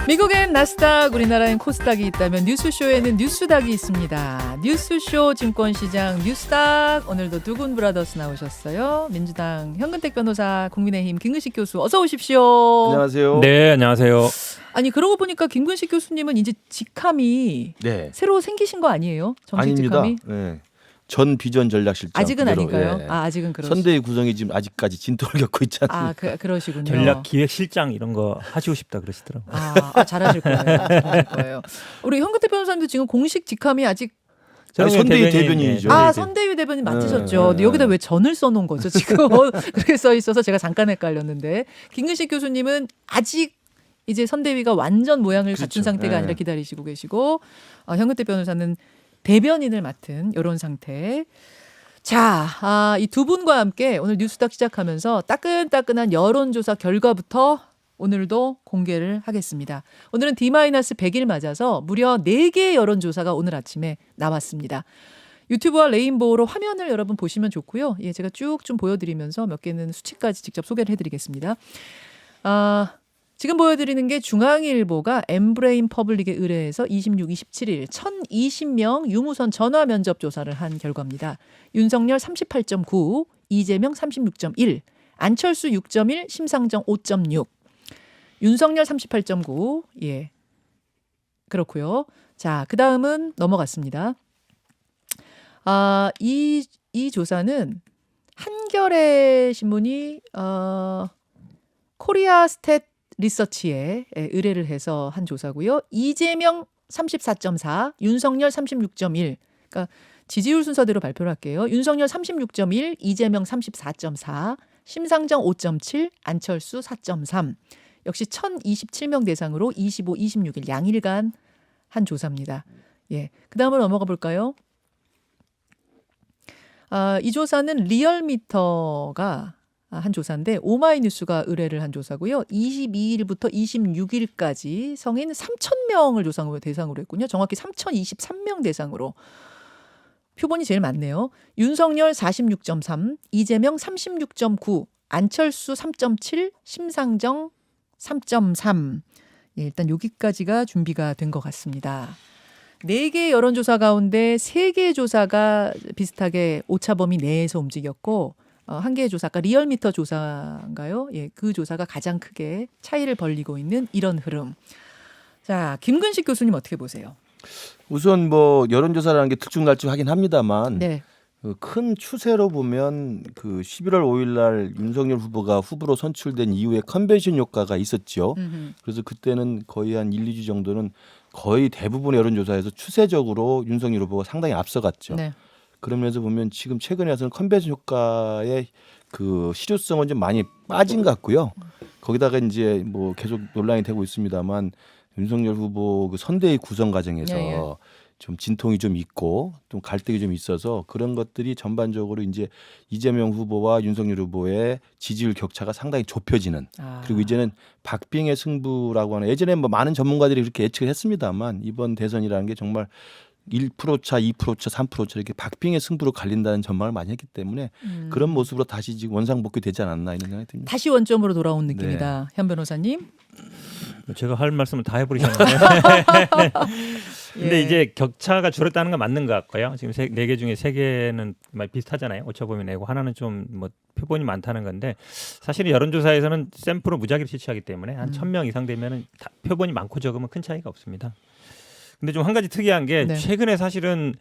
미국엔 나스닥, 우리나라엔 코스닥이 있다면 뉴스쇼에는 뉴스닥이 있습니다. 뉴스쇼 증권시장 뉴스닥, 오늘도 두군 브라더스 나오셨어요. 민주당 현근택 변호사, 국민의힘 김근식 교수, 어서 오십시오. 안녕하세요. 네, 안녕하세요. 아니 그러고 보니까 김근식 교수님은 이제 직함이 네. 새로 생기신 거 아니에요? 정식 아닙니다. 직함이? 네. 전 비전 전략실장. 아직은 그대로, 아닌가요? 예. 아직은 그러시. 선대위 구성이 지금 아직까지 진도를 겪고 있지 않습니까? 그러시군요. 전략기획실장 이런 거 하시고 싶다 그러시더라고요. 잘하실 거예요. 잘하실 거예요. 우리 현근택 변호사님도 지금 공식 직함이 아직 아니, 선대위 대변인이죠. 선대위 대변인 맡으셨죠. 네. 근데 여기다 왜 전을 써놓은 거죠? 지금 그렇게 써 있어서 제가 잠깐 헷갈렸는데 김근식 교수님은 아직 이제 선대위가 완전 모양을 갖춘 그렇죠. 상태가 네. 아니라 기다리시고 계시고 현근택 변호사는 대변인을 맡은 이런 상태. 자, 이 두 분과 함께 오늘 뉴스닥 시작하면서 따끈따끈한 여론조사 결과부터 오늘도 공개를 하겠습니다. 오늘은 D-100일 맞아서 무려 4개의 여론조사가 오늘 아침에 나왔습니다. 유튜브와 레인보우로 화면을 여러분 보시면 좋고요. 예, 제가 쭉 좀 보여드리면서 몇 개는 수치까지 직접 소개를 해드리겠습니다. 지금 보여드리는 게 중앙일보가 엠브레인 퍼블릭에 의뢰해서 26, 27일 1020명 유무선 전화 면접 조사를 한 결과입니다. 윤석열 38.9, 이재명 36.1, 안철수 6.1, 심상정 5.6. 윤석열 38.9. 예. 그렇고요. 자, 그다음은 넘어갔습니다. 이 조사는 한겨레 신문이 코리아 스탯 리서치에 의뢰를 해서 한 조사고요. 이재명 34.4, 윤석열 36.1. 그러니까 지지율 순서대로 발표를 할게요. 윤석열 36.1, 이재명 34.4, 심상정 5.7, 안철수 4.3. 역시 1027명 대상으로 25, 26일 양일간 한 조사입니다. 예. 그다음으로 넘어가 볼까요? 이 조사는 리얼미터가 한 조사인데 오마이뉴스가 의뢰를 한 조사고요. 22일부터 26일까지 성인 3,000명을 대상으로 했군요. 정확히 3,023명 대상으로. 표본이 제일 많네요. 윤석열 46.3, 이재명 36.9, 안철수 3.7, 심상정 3.3. 예, 일단 여기까지가 준비가 된 것 같습니다. 4개의 여론조사 가운데 3개의 조사가 비슷하게 오차범위 내에서 움직였고 한 개의 조사, 아까 리얼미터 조사인가요? 예, 그 조사가 가장 크게 차이를 벌리고 있는 이런 흐름. 자, 김근식 교수님 어떻게 보세요? 우선 뭐 여론조사라는 게 들쭉날쭉하긴 합니다만 네. 큰 추세로 보면 그 11월 5일 날 윤석열 후보가 후보로 선출된 이후에 컨벤션 효과가 있었죠. 그래서 그때는 거의 한 1, 2주 정도는 거의 대부분의 여론조사에서 추세적으로 윤석열 후보가 상당히 앞서갔죠. 네. 그러면서 보면 지금 최근에 와서는 컨벤션 효과의 그 실효성은 좀 많이 빠진 것 같고요. 거기다가 이제 뭐 계속 논란이 되고 있습니다만 윤석열 후보 그 선대위 구성 과정에서 예, 예. 좀 진통이 좀 있고 좀 갈등이 좀 있어서 그런 것들이 전반적으로 이제 이재명 후보와 윤석열 후보의 지지율 격차가 상당히 좁혀지는 그리고 이제는 박빙의 승부라고 하는 예전에 뭐 많은 전문가들이 그렇게 예측을 했습니다만 이번 대선이라는 게 정말 1% 차, 2% 차, 3% 차 이렇게 박빙의 승부로 갈린다는 전망을 많이 했기 때문에 그런 모습으로 다시 지금 원상복귀되지 않았나 이런 생각이 듭니다. 다시 원점으로 돌아온 느낌이다. 현 변호사님. 제가 할 말씀을 다 해버리셨는데. 근데 예. 이제 격차가 줄었다는 건 맞는 것 같고요. 지금 4개 중에 3개는 비슷하잖아요. 오차범위 내고 하나는 좀 뭐 표본이 많다는 건데 사실 여론조사에서는 샘플을 무작위로 채취하기 때문에 한 1,000명 이상 되면은 표본이 많고 적으면 큰 차이가 없습니다. 근데 좀 한 가지 특이한 게 네. 최근에 사실은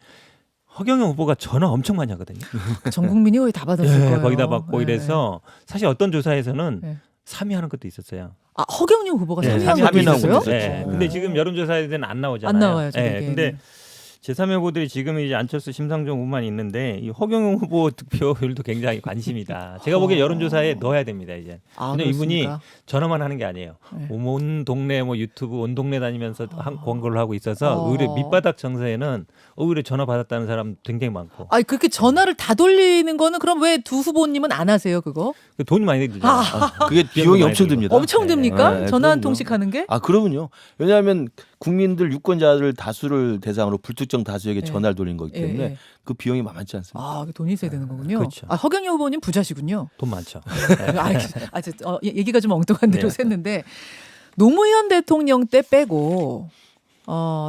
허경영 후보가 전화 엄청 많이 하거든요. 전 국민이 거의 다 받았을 거예요. 거기다 받고 예. 이래서 사실 어떤 조사에서는 네. 3위 하는 것도 있었어요. 허경영 후보가 3위 한 3위 것도 나오고 있어요? 있었죠. 네. 근데 지금 여론조사에는 안 나오잖아요. 안 나와요. 네. 근데 제3의 후보들이 지금 이제 안철수, 심상정 후보만 있는데 이 허경영 후보 득표율도 굉장히 관심이다. 제가 보기에 여론조사에 넣어야 됩니다 이제. 근데 이분이 그렇습니까? 전화만 하는 게 아니에요. 네. 온 동네 뭐 유튜브 온 동네 다니면서 광고를 하고 있어서 오히려 밑바닥 정서에는 오히려 전화 받았다는 사람 굉장히 많고. 그렇게 전화를 다 돌리는 거는 그럼 왜 두 후보님은 안 하세요 그거? 돈이 많이 들잖아요. 그게 비용이 엄청 듭니다. 엄청 듭니까? 네, 전화 한 그럼요. 통씩 하는 게? 그러면요. 왜냐하면 국민들 유권자들 다수를 대상으로 불특정 다수에게 네. 전화를 돌린 거기 때문에 예. 그 비용이 만만치 않습니다. 돈이 있어야 되는 거군요. 그렇죠. 허경영 후보님 부자시군요. 돈 많죠. 얘기가 좀 엉뚱한 대로 네. 샜는데 노무현 대통령 때 빼고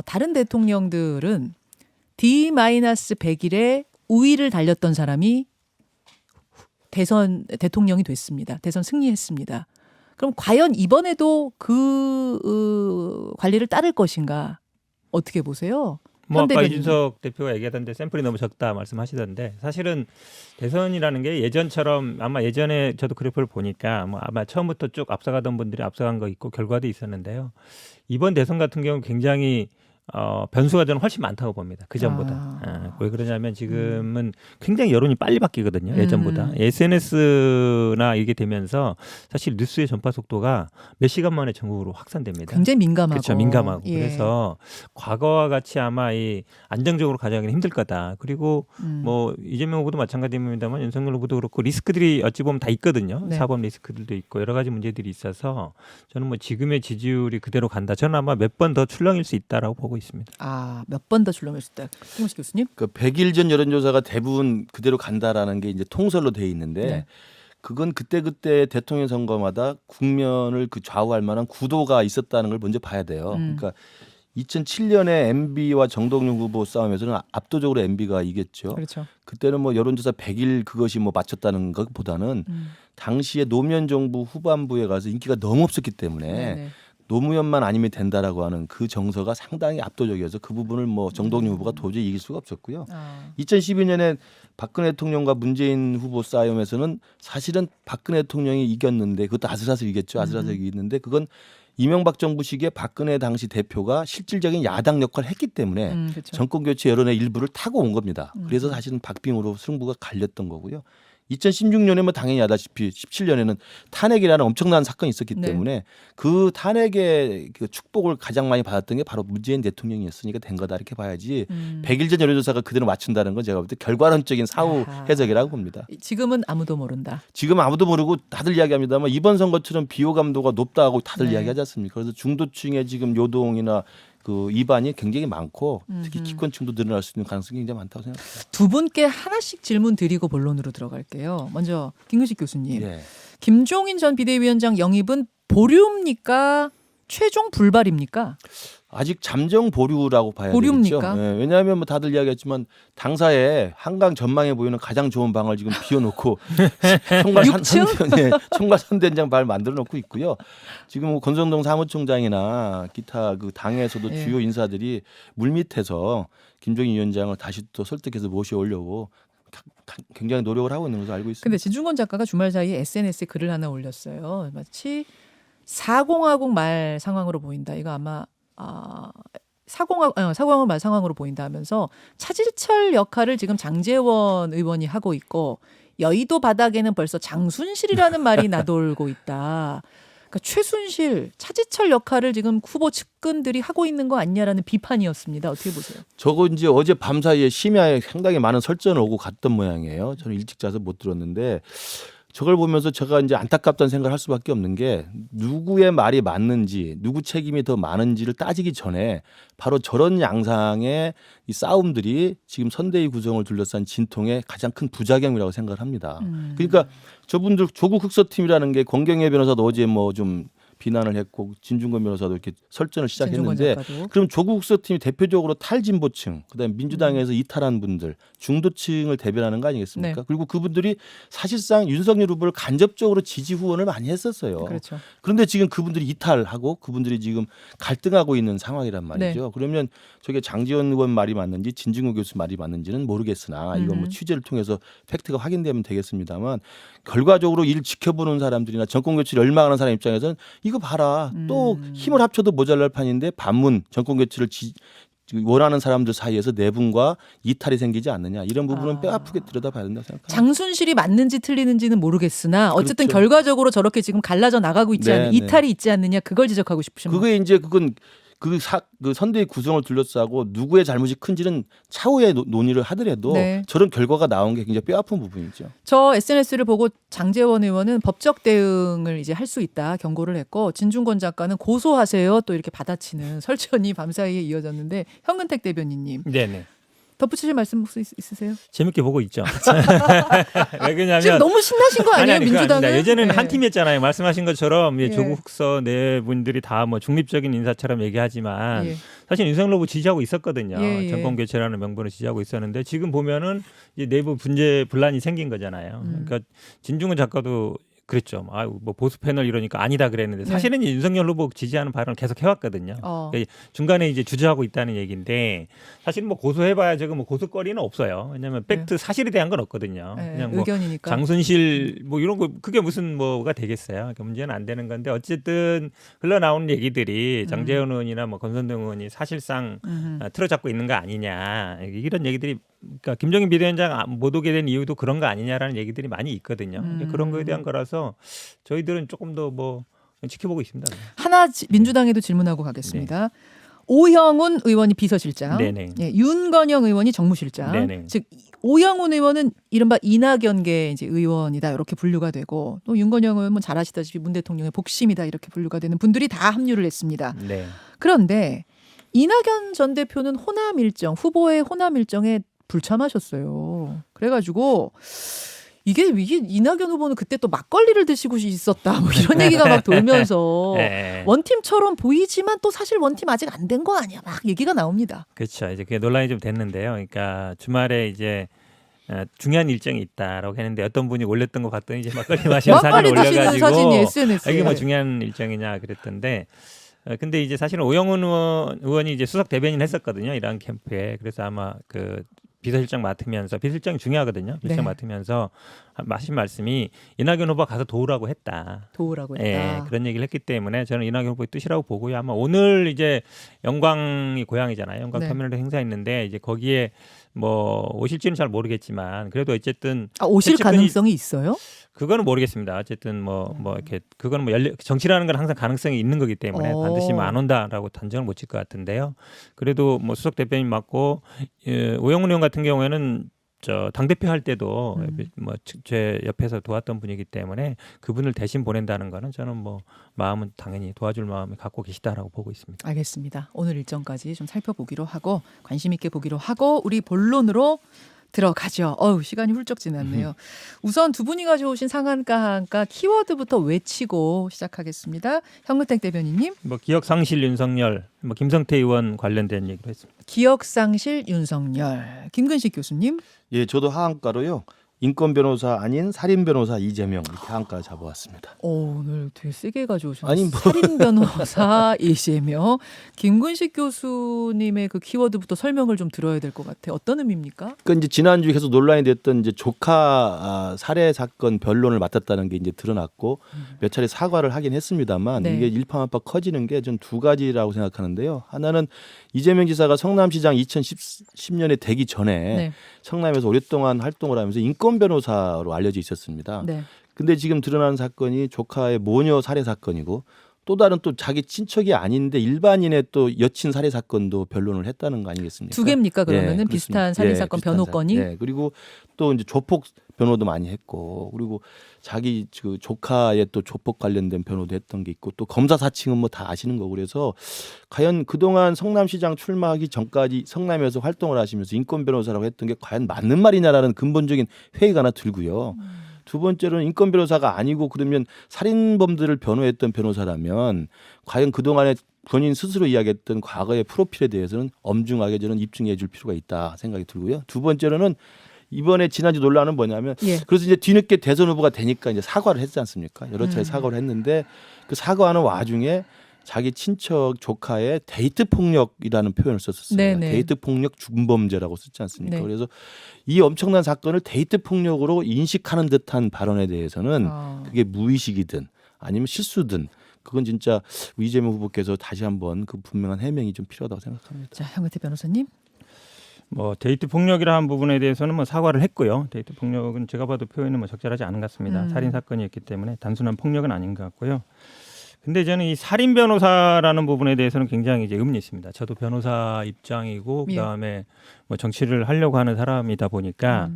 다른 대통령들은 D-100일에 우위를 달렸던 사람이 대선 대통령이 됐습니다. 대선 승리했습니다. 그럼 과연 이번에도 그 관리를 따를 것인가 어떻게 보세요? 뭐 아까 대변인. 이준석 대표가 얘기하던데 샘플이 너무 적다 말씀하시던데 사실은 대선이라는 게 예전처럼 아마 예전에 저도 그래프를 보니까 뭐 아마 처음부터 쭉 앞서가던 분들이 앞서간 거 있고 결과도 있었는데요. 이번 대선 같은 경우는 굉장히 변수가 저는 훨씬 많다고 봅니다. 그 전보다. 왜 그러냐면 지금은 굉장히 여론이 빨리 바뀌거든요. 예전보다. SNS나 이게 되면서 사실 뉴스의 전파 속도가 몇 시간 만에 전국으로 확산됩니다. 굉장히 민감하고. 그렇죠. 민감하고. 예. 그래서 과거와 같이 아마 이 안정적으로 가져가기는 힘들 거다. 그리고 뭐 이재명 후보도 마찬가지입니다만 윤석열 후보도 그렇고 리스크들이 어찌 보면 다 있거든요. 네. 사법 리스크들도 있고 여러 가지 문제들이 있어서 저는 뭐 지금의 지지율이 그대로 간다. 저는 아마 몇 번 더 출렁일 수 있다라고 보고 있습니다. 몇 번 더 출렁일 수 있다. 김우식 교수님. 그 100일 전 여론조사가 대부분 그대로 간다라는 게 이제 통설로 돼 있는데 네. 그건 그때 대통령 선거마다 국면을 그 좌우할 만한 구도가 있었다는 걸 먼저 봐야 돼요. 그러니까 2007년에 MB와 정동영 후보 싸움에서는 압도적으로 MB가 이겼죠. 그렇죠. 그때는 뭐 여론조사 100일 그것이 뭐 맞췄다는 것보다는 당시에 노무현 정부 후반부에 가서 인기가 너무 없었기 때문에 네네. 노무현만 아니면 된다라고 하는 그 정서가 상당히 압도적이어서 그 부분을 뭐 정동영 후보가 도저히 이길 수가 없었고요. 2012년에 박근혜 대통령과 문재인 후보 싸움에서는 사실은 박근혜 대통령이 이겼는데 그것도 아슬아슬 이겼죠. 아슬아슬 이겼는데 그건 이명박 정부 시기에 박근혜 당시 대표가 실질적인 야당 역할을 했기 때문에 그렇죠. 정권 교체 여론의 일부를 타고 온 겁니다. 그래서 사실은 박빙으로 승부가 갈렸던 거고요. 2016년에 뭐 당연히 아다시피 17년에는 탄핵이라는 엄청난 사건이 있었기 네. 때문에 그 탄핵의 그 축복을 가장 많이 받았던 게 바로 문재인 대통령이었으니까 된 거다 이렇게 봐야지 100일 전 여론조사가 그대로 맞춘다는 건 제가 볼 때 결과론적인 사후 아하. 해석이라고 봅니다. 지금은 아무도 모른다. 지금 아무도 모르고 다들 이야기합니다만 이번 선거처럼 비호감도가 높다고 다들 네. 이야기하지 않습니까? 그래서 중도층의 지금 요동이나 그 이반이 굉장히 많고 특히 기권층도 늘어날 수 있는 가능성이 굉장히 많다고 생각합니다. 두 분께 하나씩 질문 드리고 본론으로 들어갈게요. 먼저 김규식 교수님. 예. 김종인 전 비대위원장 영입은 보류입니까? 최종 불발입니까? 아직 잠정 보류라고 봐야 보류입니까? 되겠죠. 예, 왜냐하면 뭐 다들 이야기했지만 당사에 한강 전망에 보이는 가장 좋은 방을 지금 비워놓고 총괄 선대장 발 만들어놓고 있고요. 지금 뭐 권성동 사무총장이나 기타 그 당에서도 예. 주요 인사들이 물밑에서 김종인 위원장을 다시 또 설득해서 모셔오려고 굉장히 노력을 하고 있는 것으로 알고 있습니다. 근데 진중권 작가가 주말 사이에 SNS에 글을 하나 올렸어요. 마치 40하고 말 상황으로 보인다. 이거 아마 40하고 말 상황으로 보인다 하면서 차질철 역할을 지금 장제원 의원이 하고 있고 여의도 바닥에는 벌써 장순실이라는 말이 나돌고 있다. 그러니까 최순실, 차지철 역할을 지금 후보 측근들이 하고 있는 거 아니냐라는 비판이었습니다. 어떻게 보세요? 저거 이제 어제 밤 사이에 심야에 상당히 많은 설전을 오고 갔던 모양이에요. 저는 일찍 자서 못 들었는데 저걸 보면서 제가 이제 안타깝다는 생각을 할 수밖에 없는 게 누구의 말이 맞는지 누구 책임이 더 많은지를 따지기 전에 바로 저런 양상의 이 싸움들이 지금 선대위 구성을 둘러싼 진통의 가장 큰 부작용이라고 생각을 합니다. 그러니까 저분들 조국 흑서팀이라는 게 권경혜 변호사도 어제 뭐 좀 비난을 했고 진중권 변호사도 이렇게 설전을 시작했는데 그럼 조국 흑서팀이 대표적으로 탈진보층 그다음에 민주당에서 이탈한 분들 중도층을 대변하는 거 아니겠습니까? 네. 그리고 그분들이 사실상 윤석열 후보를 간접적으로 지지 후원을 많이 했었어요. 그렇죠. 그런데 지금 그분들이 이탈하고 그분들이 지금 갈등하고 있는 상황이란 말이죠. 네. 그러면 저게 장지원 의원 말이 맞는지 진중권 교수 말이 맞는지는 모르겠으나 이건 뭐 취재를 통해서 팩트가 확인되면 되겠습니다만 결과적으로 이를 지켜보는 사람들이나 정권 교체를 열망하는 사람 입장에서는 이거 봐라 또 힘을 합쳐도 모자랄 판인데 반문 정권 교체를 원하는 사람들 사이에서 내분과 이탈이 생기지 않느냐 이런 부분은 뼈아프게 들여다봐야 된다고 생각합니다. 장순실이 맞는지 틀리는지는 모르겠으나 어쨌든 그렇죠. 결과적으로 저렇게 지금 갈라져 나가고 있지 않느냐, 네, 이탈이 있지 않느냐 그걸 지적하고 싶으신 분. 그게 이제 그건 그 선대위 구성을 둘러싸고 누구의 잘못이 큰지는 차후에 논의를 하더라도 네. 저런 결과가 나온 게 굉장히 뼈아픈 부분이죠. 저 SNS를 보고 장제원 의원은 법적 대응을 이제 할 수 있다 경고를 했고 진중권 작가는 고소하세요 또 이렇게 받아치는 설전이 밤사이에 이어졌는데 현근택 대변인님 네네. 덧붙이실 말씀 혹시 있으세요? 재밌게 보고 있죠. 왜 그러냐면 지금 너무 신나신 거 아니에요, 그거 민주당은? 아닙니다. 예전에는 네. 한 팀이었잖아요. 말씀하신 것처럼 예. 조국 국서 네 분들이 다 뭐 중립적인 인사처럼 얘기하지만 예. 사실 윤석열 후보 지지하고 있었거든요. 예, 예. 정권 교체라는 명분을 지지하고 있었는데 지금 보면은 이제 내부 분란이 생긴 거잖아요. 그러니까 진중권 작가도 그랬죠. 뭐 보수 패널 이러니까 아니다 그랬는데 사실은 이제 윤석열 후보 지지하는 발언을 계속 해왔거든요. 그러니까 중간에 이제 주저하고 있다는 얘기인데 사실 뭐 고소해봐야 지금 뭐 고소거리는 없어요. 왜냐하면 팩트 사실에 대한 건 없거든요. 그냥 뭐 의견이니까. 장순실 뭐 이런 거 그게 무슨 뭐가 되겠어요. 그러니까 문제는 안 되는 건데 어쨌든 흘러나오는 얘기들이 장제원 의원이나 뭐 권선동 의원이 사실상 틀어잡고 있는 거 아니냐 이런 얘기들이. 그러니까 김종인 비대위원장 못 오게 된 이유도 그런 거 아니냐라는 얘기들이 많이 있거든요. 그런 거에 대한 거라서 저희들은 조금 더 뭐 지켜보고 있습니다. 하나 민주당에도 질문하고 가겠습니다. 오형훈 의원이 비서실장, 네네. 예, 윤건영 의원이 정무실장. 네네. 즉 오형훈 의원은 이른바 이낙연계 이제 의원이다 이렇게 분류가 되고 또 윤건영 의원은 잘 아시다시피 문 대통령의 복심이다 이렇게 분류가 되는 분들이 다 합류를 했습니다. 네. 그런데 이낙연 전 대표는 호남 일정 후보의 호남 일정에 불참하셨어요. 그래가지고 이게 이낙연 후보는 그때 또 막걸리를 드시고 있었다 뭐 이런 얘기가 막 돌면서 네. 원팀처럼 보이지만 또 사실 원팀 아직 안 된 거 아니야 막 얘기가 나옵니다. 그렇죠. 이제 그게 논란이 좀 됐는데요. 그러니까 주말에 이제 중요한 일정이 있다라고 했는데 어떤 분이 올렸던 거 봤더니 이제 막걸리 마시는 사진을 막걸리 드시는 올려가지고 사진이 SNS에 이게 뭐 중요한 일정이냐 그랬던데. 근데 이제 사실은 오영훈 의원이 이제 수석 대변인 했었거든요. 이런 캠프에. 그래서 아마 그 비서실장 맡으면서 비서실장이 중요하거든요. 비서실장 맡으면서 하신 말씀이 이낙연 후보가 가서 도우라고 했다. 도우라고 했다. 예, 그런 얘기를 했기 때문에 저는 이낙연 후보의 뜻이라고 보고요. 아마 오늘 이제 영광이 고향이잖아요. 영광 터미널에 행사했는데 이제 거기에 뭐 오실지는 잘 모르겠지만 그래도 어쨌든 오실 가능성이 있어요? 그거는 모르겠습니다. 어쨌든 뭐 이렇게 그거는 뭐 정치라는 건 항상 가능성이 있는 거기 때문에 반드시 안 온다라고 단정을 못 칠 것 같은데요. 그래도 뭐 수석 대표님 맞고 오영훈 의원 같은 경우에는 저 당대표 할 때도 뭐 제 옆에서 도왔던 분이기 때문에 그분을 대신 보낸다는 거는 저는 뭐 마음은 당연히 도와줄 마음을 갖고 계시다라고 보고 있습니다. 알겠습니다. 오늘 일정까지 좀 살펴보기로 하고 관심 있게 보기로 하고 우리 본론으로 들어가죠. 시간이 훌쩍 지났네요. 우선 두 분이 가져오신 상한가 한가 키워드부터 외치고 시작하겠습니다. 현근택 대변인님. 뭐 기억상실 윤석열, 뭐 김성태 의원 관련된 얘기를 했습니다. 기억상실 윤석열. 김근식 교수님. 예, 저도 하한가로요. 인권 변호사 아닌 살인 변호사 이재명 이렇게 하한가 잡아왔습니다. 오늘 되게 세게 가져오셨어요. 아니, 살인 변호사 이재명. 김근식 교수님의 그 키워드부터 설명을 좀 들어야 될 것 같아요. 어떤 의미입니까? 그러니까 이제 지난주에 계속 논란이 됐던 이제 조카 살해 사건 변론을 맡았다는 게 이제 드러났고 몇 차례 사과를 하긴 했습니다만 이게 일파만파 커지는 게 전 두 가지라고 생각하는데요. 하나는 이재명 지사가 성남시장 2010년에 되기 전에 성남에서 오랫동안 활동을 하면서 인권 변호사로 알려져 있었습니다. 근데 지금 드러난 사건이 조카의 모녀 살해 사건이고 또 다른 또 자기 친척이 아닌데 일반인의 또 여친 살해 사건도 변론을 했다는 거 아니겠습니까? 두 개입니까 그러면은 비슷한 살인 사건 변호건이? 네, 그리고 또 이제 조폭 변호도 많이 했고 그리고 자기 그 조카의 또 조폭 관련된 변호도 했던 게 있고 또 검사 사칭은 뭐 다 아시는 거고 그래서 과연 그동안 성남시장 출마하기 전까지 성남에서 활동을 하시면서 인권 변호사라고 했던 게 과연 맞는 말이냐라는 근본적인 회의가 하나 들고요. 두 번째로는 인권 변호사가 아니고 그러면 살인범들을 변호했던 변호사라면 과연 그동안에 본인 스스로 이야기했던 과거의 프로필에 대해서는 엄중하게 저는 입증해 줄 필요가 있다 생각이 들고요. 두 번째로는 이번에 지난주 논란은 뭐냐면 그래서 이제 뒤늦게 대선 후보가 되니까 이제 사과를 했지 않습니까? 여러 차례 사과를 했는데 그 사과하는 와중에 자기 친척 조카의 데이트 폭력이라는 표현을 썼었어요. 데이트 폭력 중범죄라고 썼지 않습니까? 그래서 이 엄청난 사건을 데이트 폭력으로 인식하는 듯한 발언에 대해서는 그게 무의식이든 아니면 실수든 그건 진짜 이재명 후보께서 다시 한번 그 분명한 해명이 좀 필요하다고 생각합니다. 자, 현근택 변호사님. 뭐 데이트 폭력이라는 부분에 대해서는 뭐 사과를 했고요. 데이트 폭력은 제가 봐도 표현은 뭐 적절하지 않은 것 같습니다. 살인 사건이었기 때문에 단순한 폭력은 아닌 것 같고요. 근데 저는 이 살인 변호사라는 부분에 대해서는 굉장히 이제 의문이 있습니다. 저도 변호사 입장이고 그다음에 뭐 정치를 하려고 하는 사람이다 보니까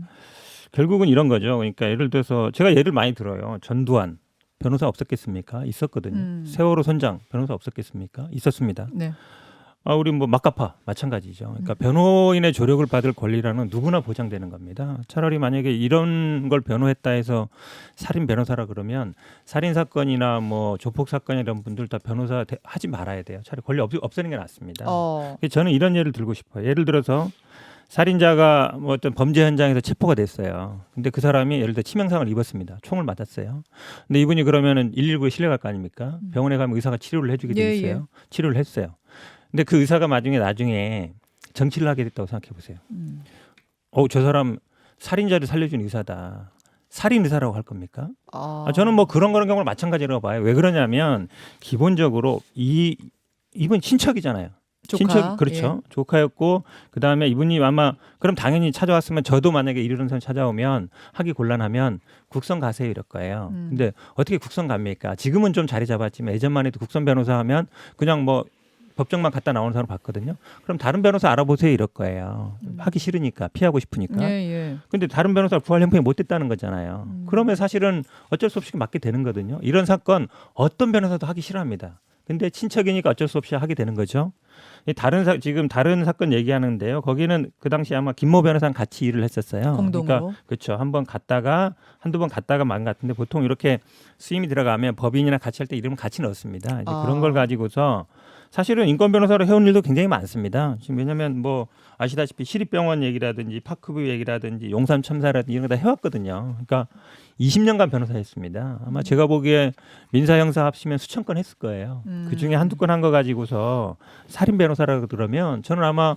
결국은 이런 거죠. 그러니까 예를 들어서 제가 예를 많이 들어요. 전두환 변호사 없었겠습니까? 있었거든요. 세월호 선장 변호사 없었겠습니까? 있었습니다. 우리 뭐 막가파 마찬가지죠. 그러니까 변호인의 조력을 받을 권리라는 누구나 보장되는 겁니다. 차라리 만약에 이런 걸 변호했다 해서 살인 변호사라 그러면 살인 사건이나 뭐 조폭 사건 이런 분들 다 변호사 하지 말아야 돼요. 차라리 권리 없애는 게 낫습니다. 저는 이런 예를 들고 싶어요. 예를 들어서 살인자가 뭐 어떤 범죄 현장에서 체포가 됐어요. 근데 그 사람이 예를 들어 치명상을 입었습니다. 총을 맞았어요. 근데 이분이 그러면은 119에 실려갈 거 아닙니까? 병원에 가면 의사가 치료를 해주게 돼 있어요. 치료를 했어요. 근데 그 의사가 나중에 정치를 하게 됐다고 생각해 보세요. 저 사람 살인자를 살려준 의사다. 살인 의사라고 할 겁니까? 저는 뭐 그런 경우는 마찬가지라고 봐요. 왜 그러냐면 기본적으로 이분 친척이잖아요. 친척 그렇죠. 예. 조카였고 그다음에 이분이 아마 그럼 당연히 찾아왔으면 저도 만약에 이런 사람 찾아오면 하기 곤란하면 국선 가세요 이럴 거예요. 근데 어떻게 국선 갑니까? 지금은 좀 자리 잡았지만 예전만 해도 국선 변호사 하면 그냥 뭐 법정만 갔다 나오는 사람 봤거든요. 그럼 다른 변호사 알아보세요 이럴 거예요. 하기 싫으니까 피하고 싶으니까. 근데 다른 변호사를 구할 형편이 못 됐다는 거잖아요. 그러면 사실은 어쩔 수 없이 맡게 되는 거거든요. 이런 사건 어떤 변호사도 하기 싫어합니다. 근데 친척이니까 어쩔 수 없이 하게 되는 거죠. 지금 다른 사건 얘기하는데요. 거기는 그 당시 아마 김모 변호사랑 같이 일을 했었어요. 공동으로. 그러니까 그렇죠. 한두 번 갔다가 만 같은데 보통 이렇게 수임이 들어가면 법인이나 같이 할 때 이름을 같이 넣습니다. 이제 그런 걸 가지고서 사실은 인권 변호사로 해온 일도 굉장히 많습니다. 지금 왜냐하면 뭐 아시다시피 시립병원 얘기라든지 파크뷰 얘기라든지 용산 참사라든지 이런 거 다 해왔거든요. 그러니까 20년간 변호사였습니다. 아마 제가 보기에 민사 형사 합치면 수천 건 했을 거예요. 그 중에 한두 건 한 거 가지고서 살인 변호사라고 그러면 저는 아마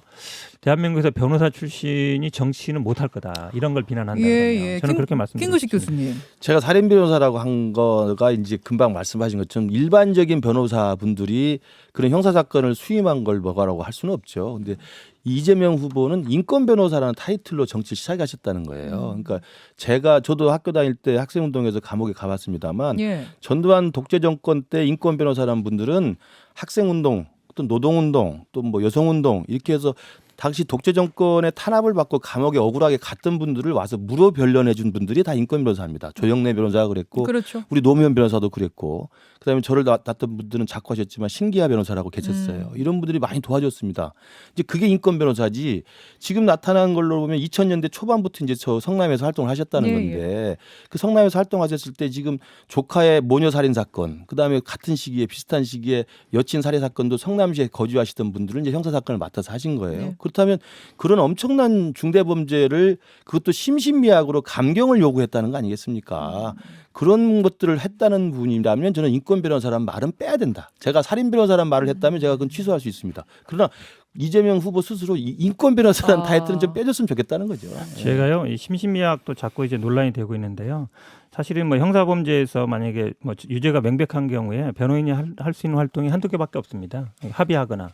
대한민국에서 변호사 출신이 정치는 못할 거다. 이런 걸 비난한다거든요. 저는 그렇게 말씀드립니다. 김구식 교수님. 제가 살인 변호사라고 한 거가 이제 금방 말씀하신 것처럼 일반적인 변호사분들이 그런 형사 사건을 수임한 걸 뭐라고 할 수는 없죠. 근데 이재명 후보는 인권 변호사라는 타이틀로 정치를 시작하셨다는 거예요. 그러니까 저도 학교 다닐 때 학생운동에서 감옥에 가봤습니다만 전두환 독재 정권 때 인권 변호사라는 분들은 학생운동, 또 노동운동, 또 뭐 여성운동 이렇게 해서 당시 독재 정권의 탄압을 받고 감옥에 억울하게 갔던 분들을 와서 무료 변론해 준 분들이 다 인권 변호사입니다. 조영래 변호사가 그랬고 그렇죠. 우리 노무현 변호사도 그랬고 그다음에 저를 낳았던 분들은 작고하셨지만 신기하 변호사라고 계셨어요. 이런 분들이 많이 도와줬습니다. 이제 그게 인권 변호사지 지금 나타난 걸로 보면 2000년대 초반부터 이제 저 성남에서 활동을 하셨다는 건데 그 성남에서 활동하셨을 때 지금 조카의 모녀 살인 사건 그다음에 같은 시기에 비슷한 시기에 여친 살해 사건도 성남시에 거주하시던 분들은 이제 형사 사건을 맡아서 하신 거예요. 그렇다면 그런 엄청난 중대 범죄를 그것도 심신미약으로 감경을 요구했다는 거 아니겠습니까? 그런 것들을 했다는 분이라면 저는 인권 변호사라는 말은 빼야 된다. 제가 살인 변호사라는 말을 했다면 제가 그건 취소할 수 있습니다. 그러나 이재명 후보 스스로 인권 변호사라는 타이틀은 좀 빼줬으면 좋겠다는 거죠. 제가요, 이 심신미약도 자꾸 이제 논란이 되고 있는데요. 사실은 뭐 형사범죄에서 만약에 뭐 유죄가 명백한 경우에 변호인이 할 수 있는 활동이 한두 개밖에 없습니다. 합의하거나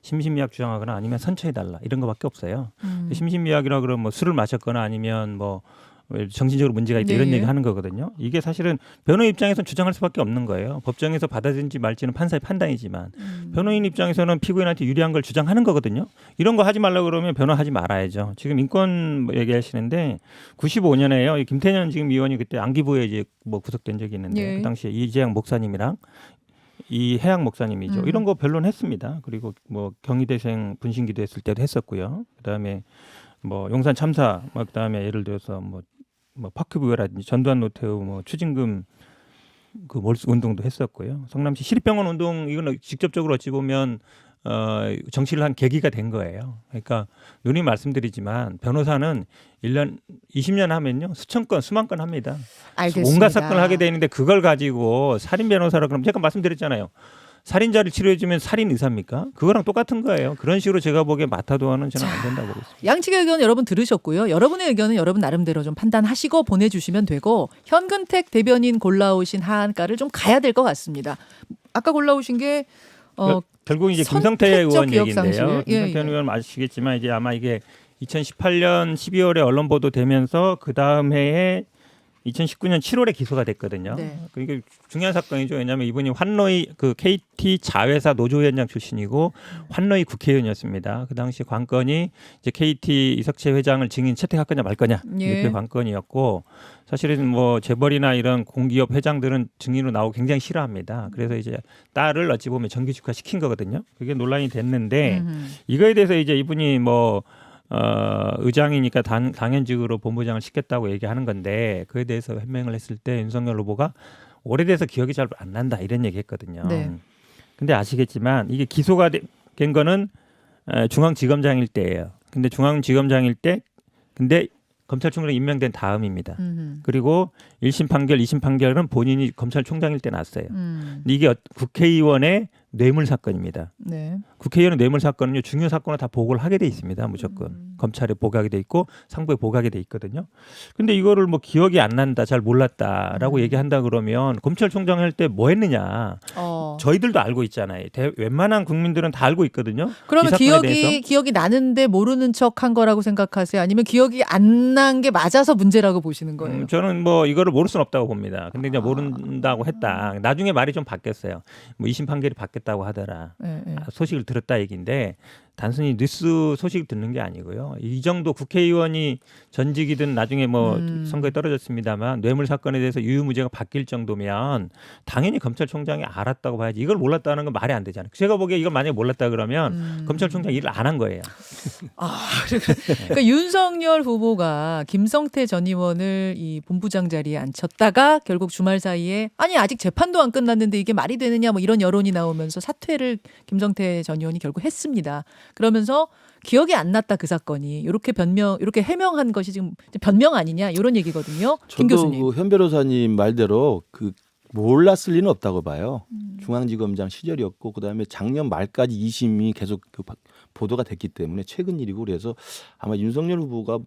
심신미약 주장하거나 아니면 선처해달라 이런 거밖에 없어요. 심신미약이라 그러면 뭐 술을 마셨거나 아니면 뭐 정신적으로 문제가 있다 이런 얘기 하는 거거든요. 이게 사실은 변호 입장에서는 주장할 수밖에 없는 거예요. 법정에서 받아들인지 말지는 판사의 판단이지만 변호인 입장에서는 피고인한테 유리한 걸 주장하는 거거든요. 이런 거 하지 말라고 그러면 변호하지 말아야죠. 지금 인권 얘기하시는데 95년에요. 김태년 지금 의원이 그때 안기부에 이제 뭐 구속된 적이 있는데 그 당시에 이재양 목사님이랑 이 해양 목사님이죠. 이런 거 변론했습니다. 그리고 뭐 경희대생 분신기도 했을 때도 했었고요. 그다음에 뭐 용산 참사, 그다음에 예를 들어서 뭐 파크뷰라든지 전두환 노태우 뭐 추징금 그 몰수 운동도 했었고요. 성남시 시립병원 운동 이거는 직접적으로 어찌 보면 정치를 한 계기가 된 거예요. 그러니까 누님 말씀드리지만 변호사는 1년 20년 하면요 수천 건 수만 건 합니다. 알겠습니다. 온갖 사건을 하게 되는데 그걸 가지고 살인 변호사라 그러면 제가 말씀드렸잖아요. 살인자를 치료해주면 살인 의사입니까? 그거랑 똑같은 거예요. 그런 식으로 제가 보기에 마타도어는 저는 안 된다고 보고 있습니다. 양측의 의견 여러분 들으셨고요. 여러분의 의견은 여러분 나름대로 좀 판단하시고 보내주시면 되고 현근택 대변인 골라오신 하한가를 좀 가야 될 것 같습니다. 아까 골라오신 게 결국 이제 김성태 의원 얘기인데요. 예, 김성태 의원 아시겠지만 이제 아마 이게 2018년 12월에 언론 보도되면서 그 다음 해에 2019년 7월에 기소가 됐거든요. 네. 이게 중요한 사건이죠. 왜냐하면 이분이 환노이 그 KT 자회사 노조위원장 출신이고 환노이 국회의원이었습니다. 그 당시 관건이 이제 KT 이석채 회장을 증인 채택할 거냐 말 거냐 예. 이게 관건이었고 사실은 뭐 재벌이나 이런 공기업 회장들은 증인으로 나오고 굉장히 싫어합니다. 그래서 이제 딸을 어찌 보면 정규직화 시킨 거거든요. 그게 논란이 됐는데 이거에 대해서 이제 이분이 뭐 의장이니까 당연직으로 본부장을 시켰다고 얘기하는 건데 그에 대해서 해명을 했을 때 윤석열 후보가 오래돼서 기억이 잘 안 난다 이런 얘기했거든요. 네. 근데 아시겠지만 이게 기소가 된 거는 중앙지검장일 때예요. 근데 중앙지검장일 때 근데 검찰총장 임명된 다음입니다. 그리고 1심 판결, 2심 판결은 본인이 검찰총장일 때 났어요. 근데 이게 국회의원의 뇌물 사건입니다. 네. 국회의원의 뇌물 사건은요 중요 사건을 다 보고를 하게 돼 있습니다. 무조건 검찰에 보고하게 돼 있고 상부에 보고하게 돼 있거든요. 근데 이거를 뭐 기억이 안 난다, 잘 몰랐다라고 얘기한다 그러면 검찰총장 할 때 뭐 했느냐? 저희들도 알고 있잖아요. 웬만한 국민들은 다 알고 있거든요. 그러면 이 사건에 대해서. 기억이 나는데 모르는 척한 거라고 생각하세요? 아니면 기억이 안 난 게 맞아서 문제라고 보시는 거예요? 저는 뭐 이거를 모를 수는 없다고 봅니다. 근데 그냥 모른다고 했다. 나중에 말이 좀 바뀌었어요. 뭐 2심 판결이 바뀌었다고 하더라. 네, 네. 소식을 들었다 얘기인데 단순히 뉴스 소식을 듣는 게 아니고요. 이 정도 국회의원이 전직이든 나중에 뭐 선거에 떨어졌습니다만 뇌물 사건에 대해서 유유무죄가 바뀔 정도면 당연히 검찰총장이 알았다고 봐야지. 이걸 몰랐다는 건 말이 안 되잖아요. 제가 보기에 이걸 만약에 몰랐다 그러면 검찰총장이 일을 안 한 거예요. 그러니까 윤석열 후보가 김성태 전 의원을 이 본부장 자리에 앉혔다가 결국 주말 사이에 아니 아직 재판도 안 끝났는데 이게 말이 되느냐 뭐 이런 여론이 나오면서 사퇴를 김성태 전 의원이 결국 했습니다. 그러면서 기억이 안 났다 그 사건이 이렇게 해명한 것이 지금 변명 아니냐 이런 얘기거든요. 김 저도 교수님. 현 변호사님 말대로 그 몰랐을 리는 없다고 봐요. 중앙지검장 시절이었고 그다음에 작년 말까지 2심이 계속 그 보도가 됐기 때문에 최근 일이고 그래서 아마 윤석열 후보가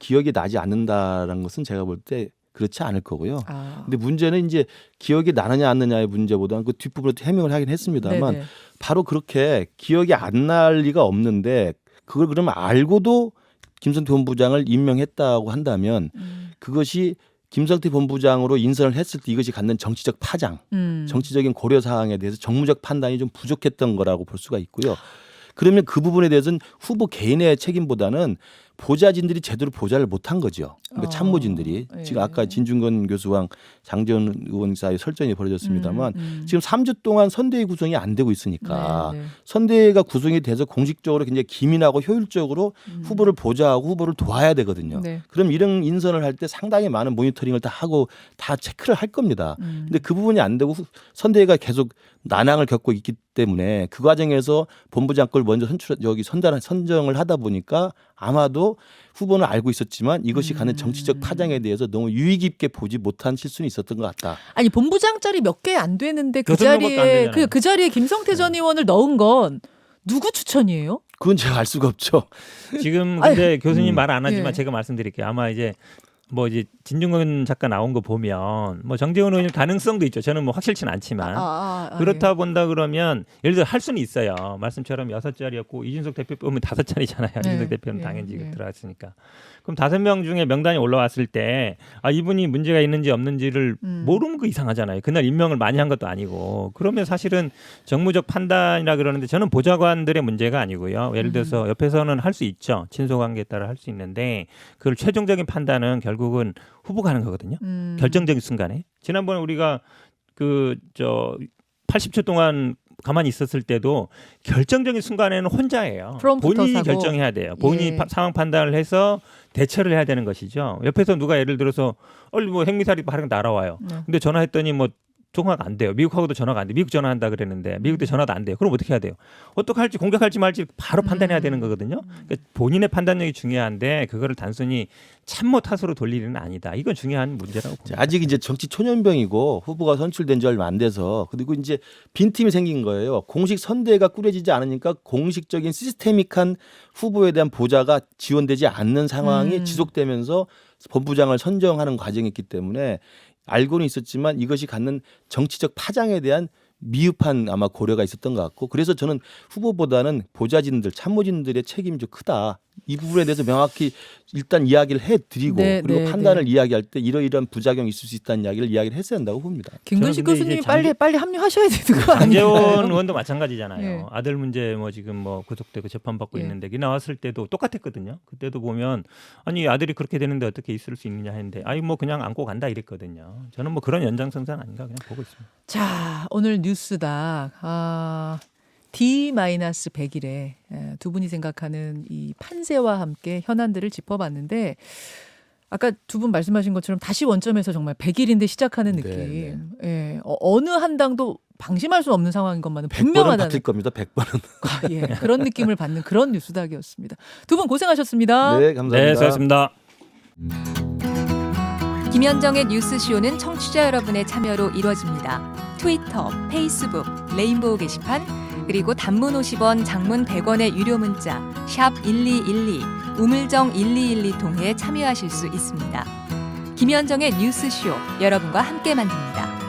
기억이 나지 않는다라는 것은 제가 볼 때 그렇지 않을 거고요. 근데 문제는 이제 기억이 나느냐 안 나느냐의 문제보다는 그 뒷부분으로 해명을 하긴 했습니다만 네네. 바로 그렇게 기억이 안 날 리가 없는데 그걸 그러면 알고도 김성태 본부장을 임명했다고 한다면 그것이 김성태 본부장으로 인선을 했을 때 이것이 갖는 정치적 파장, 정치적인 고려 사항에 대해서 정무적 판단이 좀 부족했던 거라고 볼 수가 있고요. 그러면 그 부분에 대해서는 후보 개인의 책임보다는 보좌진들이 제대로 보좌를 못한 거죠. 그러니까 참모진들이 예. 지금 아까 진중권 교수와 장재원 의원 사이 설전이 벌어졌습니다만 지금 3주 동안 선대위 구성이 안 되고 있으니까 네, 네. 선대위가 구성이 돼서 공식적으로 굉장히 기민하고 효율적으로 후보를 보좌하고 후보를 도와야 되거든요. 네. 그럼 이런 인선을 할 때 상당히 많은 모니터링을 다 하고 다 체크를 할 겁니다. 근데 그 부분이 안 되고 선대위가 계속 난항을 겪고 있기 때문에 그 과정에서 본부장 걸 먼저 선정을 하다 보니까 아마도 후보는 알고 있었지만 이것이 갖는 정치적 파장에 대해서 너무 유의 깊게 보지 못한 실수는 있었던 것 같다. 아니 본부장 자리 몇 개 안 되는데 그 6명밖에 안 자리에 되잖아요. 그 자리에 김성태 전 의원을 넣은 건 누구 추천이에요? 그건 제가 알 수가 없죠. 지금 근데 교수님 말 안 하지만 예. 제가 말씀드릴게요. 아마 이제 진중권 작가 나온 거 보면 뭐 정재원 의원 가능성도 있죠. 저는 뭐 확실치는 않지만 그렇다 본다 그러면 예를 들어 할 수는 있어요. 말씀처럼 6자리였고 이준석 대표 보면 5자리잖아요. 이준석 대표는 당연히 들어갔으니까. 그럼 5명 중에 명단이 올라왔을 때 이분이 문제가 있는지 없는지를 모르는 거 이상하잖아요. 그날 임명을 많이 한 것도 아니고. 그러면 사실은 정무적 판단이라 그러는데 저는 보좌관들의 문제가 아니고요. 예를 들어서 옆에서는 할 수 있죠. 친소관계에 따라 할 수 있는데 그걸 최종적인 판단은 결국은 후보가 하는 거거든요. 결정적인 순간에. 지난번에 우리가 80초 동안 가만히 있었을 때도 결정적인 순간에는 혼자예요. 본인이 사고. 결정해야 돼요. 본인이 상황 판단을 해서 대처를 해야 되는 것이죠. 옆에서 누가 예를 들어서 뭐 핵미사일이 바로 날아와요. 근데 전화했더니 뭐 통화가 안 돼요. 미국하고도 전화가 안 돼. 미국 전화한다 그랬는데 미국도 전화도 안 돼요. 그럼 어떻게 해야 돼요? 어떻게 할지 공격할지 말지 바로 판단해야 되는 거거든요. 그러니까 본인의 판단력이 중요한데 그거를 단순히 참모 탓으로 돌릴 일은 아니다. 이건 중요한 문제라고 봅니다. 아직 이제 정치 초년병이고 후보가 선출된 지 얼마 안 돼서 그리고 이제 빈틈이 생긴 거예요. 공식 선대가 꾸려지지 않으니까 공식적인 시스테믹한 후보에 대한 보좌가 지원되지 않는 상황이 지속되면서 본부장을 선정하는 과정이었기 때문에 알고는 있었지만 이것이 갖는 정치적 파장에 대한 미흡한 아마 고려가 있었던 것 같고 그래서 저는 후보보다는 보좌진들 참모진들의 책임이 좀 크다 이 부분에 대해서 명확히 일단 이야기를 해드리고 네, 그리고 네, 판단을 이야기할 때 이러이러한 부작용이 있을 수 있다는 이야기를 이야기를 했어야 한다고 봅니다. 김근식 저는 근데 교수님이 이제 빨리 합류하셔야 되는 거 아니에요? 장재원 의원도 마찬가지잖아요. 네. 아들 문제 뭐 지금 뭐 구속되고 재판받고 예. 있는데 이 나왔을 때도 똑같았거든요. 그때도 보면 아니 아들이 그렇게 되는데 어떻게 있을 수 있느냐 했는데 아니 뭐 그냥 안고 간다 이랬거든요. 저는 뭐 그런 연장선상 아닌가 그냥 보고 있습니다. 자, 오늘 뉴스다. D-100일에 두 분이 생각하는 이 판세와 함께 현안들을 짚어봤는데 아까 두 분 말씀하신 것처럼 다시 원점에서 정말 100일인데 시작하는 느낌. 네, 예, 어느 한 당도 방심할 수 없는 상황인 것만은 100번은 분명하다는 바뀔 겁니다. 100번은. 예, 그런 느낌을 받는 그런 뉴스닥이었습니다. 두 분 고생하셨습니다. 네, 감사합니다. 네, 수고하셨습니다. 김현정의 뉴스쇼는 청취자 여러분의 참여로 이루어집니다. 트위터, 페이스북, 레인보우 게시판, 그리고 단문 50원, 장문 100원의 유료 문자 샵 1212, 우물정 1212 통해 참여하실 수 있습니다. 김현정의 뉴스쇼, 여러분과 함께 만듭니다.